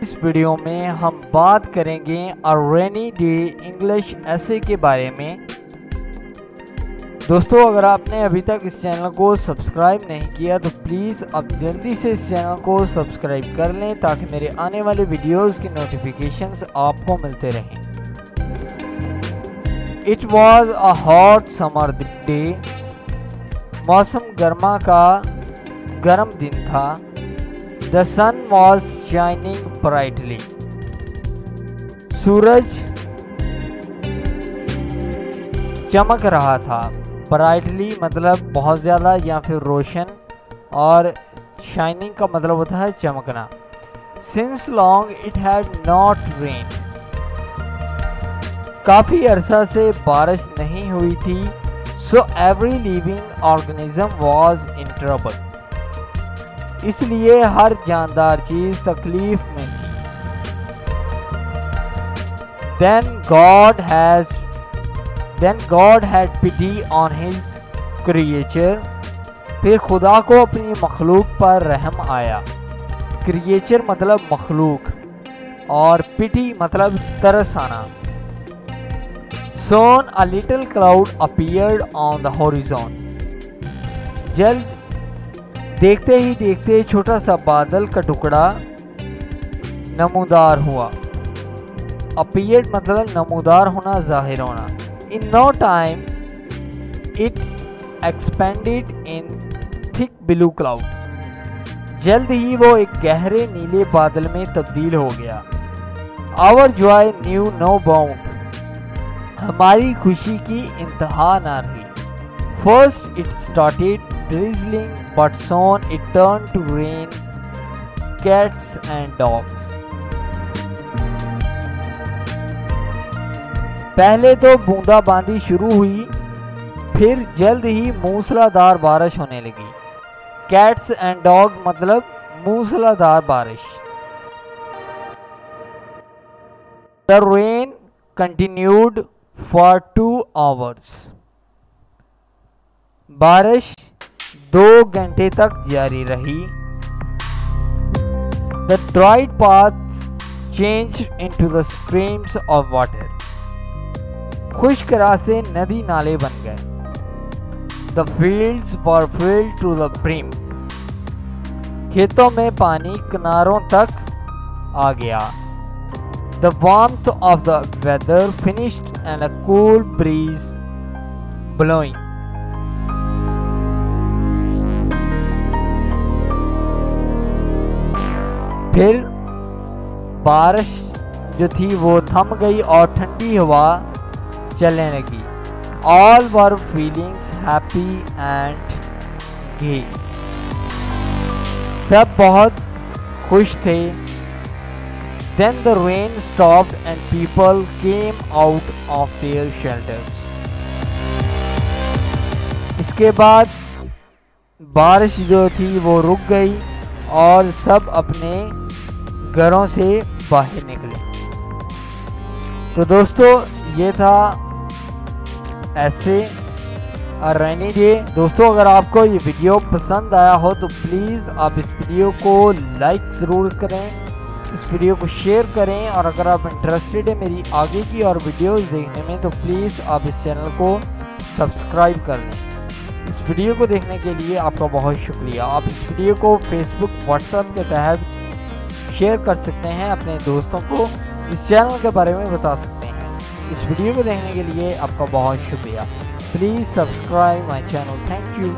इस वीडियो में हम बात करेंगे अ रेनी डे इंग्लिश ऐसे के बारे में। दोस्तों, अगर आपने अभी तक इस चैनल को सब्सक्राइब नहीं किया तो प्लीज़ अब जल्दी से इस चैनल को सब्सक्राइब कर लें ताकि मेरे आने वाले वीडियोस की नोटिफिकेशंस आपको मिलते रहें। It was a hot summer day. मौसम गर्मा का गर्म दिन था। The sun was shining brightly. सूरज चमक रहा था। ब्राइटली मतलब बहुत ज़्यादा या फिर रोशन, और शाइनिंग का मतलब होता है चमकना। Since long it had not rain. काफ़ी अरसा से बारिश नहीं हुई थी। So every living organism was in trouble. इसलिए हर जानदार चीज़ तकलीफ में थी। Then God had pity on his creature. फिर खुदा को अपनी मखलूक पर रहम आया। क्रिएचर मतलब मखलूक और पिटी मतलब तरस आना। Soon a little cloud appeared on the horizon. जल्द देखते ही देखते छोटा सा बादल का टुकड़ा नमूदार हुआ। अपीयर्ड मतलब नमूदार होना, जाहिर होना। In no time it expanded in thick blue cloud. जल्द ही वो एक गहरे नीले बादल में तब्दील हो गया। Our joy knew no bound. हमारी खुशी की इंतहा ना रही। First it started drizzling, but soon it turned to rain, cats and dogs. पहले तो बूंदाबांदी शुरू हुई, फिर जल्द ही मूसलाधार बारिश होने लगी। कैट्स एंड डॉग मतलब मूसलाधार बारिश। The rain continued for 2 hours. बारिश 2 घंटे तक जारी रही। The dried paths changed into the streams of water. खुश्क रास्ते नदी नाले बन गए। The fields were filled to the brim. खेतों में पानी किनारों तक आ गया। The warmth of the weather finished and a cool breeze blowing. फिर बारिश जो थी वो थम गई और ठंडी हवा चलने लगी। All were feelings happy and gay. सब बहुत खुश थे। Then the rain stopped and people came out of their shelters. इसके बाद बारिश जो थी वो रुक गई और सब अपने घरों से बाहर निकले। तो दोस्तों, ये था ऐसे अ रेनी डे। दोस्तों, अगर आपको ये वीडियो पसंद आया हो तो प्लीज़ आप इस वीडियो को लाइक ज़रूर करें, इस वीडियो को शेयर करें, और अगर आप इंटरेस्टेड है मेरी आगे की और वीडियोस देखने में तो प्लीज़ आप इस चैनल को सब्सक्राइब कर लें। इस वीडियो को देखने के लिए आपका बहुत शुक्रिया। आप इस वीडियो को फेसबुक, व्हाट्सएप के तहत शेयर कर सकते हैं, अपने दोस्तों को इस चैनल के बारे में बता सकते हैं। इस वीडियो को देखने के लिए आपका बहुत शुक्रिया। Please subscribe my channel. Thank you.